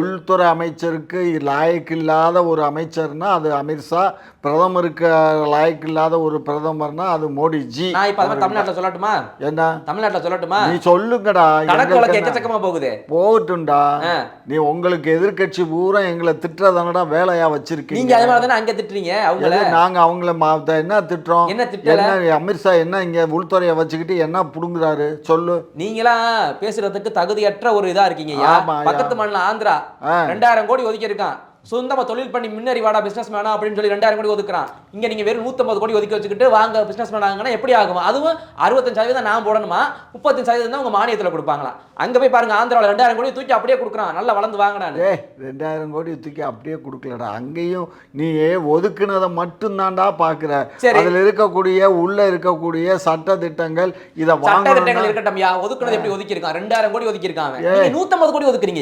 உள்துறை அமைச்சருக்கு லாயக்கு இல்லாத ஒரு அமைச்சர்னா அது அமித்ஷா, பிரதமருக்கு லாயக்கு இல்லாத ஒரு பிரதமர்னா அது மோடிஜி. நான் இப்ப தமிழ்நாட்டுல சொல்லட்டுமா? என்ன தமிழ்நாட்டுல சொல்லட்டுமா? நீ சொல்லுங்கடா. கணக்கு வழக்கு எக்கச்சக்கமா போகுது. போகட்டும்டா. நீ உங்களுக்கு எதிர்க்கட்சி பூரா எங்களை திட்டுறதானடா வேலையா வச்சிருக்கீங்க. நீங்க அதே மாதிரி தானே அங்க திட்டுறீங்க அவங்கள. நாங்க அவங்கள என்ன திட்டுறோம்? என்ன திட்டல? அமித்ஷா என்ன இங்க உள்துறையை வச்சுக்கிட்டு என்ன புடுங்குறாரு சொல்லு. நீங்களா பேசுறதுக்கு தகுதியற்ற ஒரு இதா இருக்கீங்க. பக்கத்து மாநில ஆந்திரா 2000 கோடி ஒதுக்கி இருக்கான். சொந்தமா தொழில் பண்ணி முன்னேறி வாடா பிசினஸ் மேனா அப்படின்னு சொல்லி 2000 கோடி ஒதுக்குறான். இங்க நீங்க வெறும் 150 கோடி ஒதுக்கி வச்சுக்கிட்டு வாங்க பிசினஸ் மேன் ஆகுங்கன்னா எப்படி ஆகும்? அதுவும் 65% நான் போடணுமா, 35% தான் உங்க மானியத்துல கொடுப்பாங்களா? அங்க போய் பாருங்க, ஆந்திராவில் 2000 கோடி தூக்கி அப்படியே கொடுக்குறான். நல்லா வளர்ந்து வாங்கினாரு. 2000 கோடி தூக்கி அப்படியே கொடுக்கலடா. அங்கேயும் நீ ஒதுக்குனதை மட்டும் தான்டா பாக்குற. அதுல இருக்கக்கூடிய உள்ள இருக்கக்கூடிய சட்ட திட்டங்கள் இதை சட்ட திட்டங்கள் இருக்கட்டும். ஒதுக்குனது எப்படி ஒதுக்கி இருக்கான்? 2000 கோடி ஒதுக்கி இருக்காங்க. 150 கோடி ஒதுக்குறீங்க.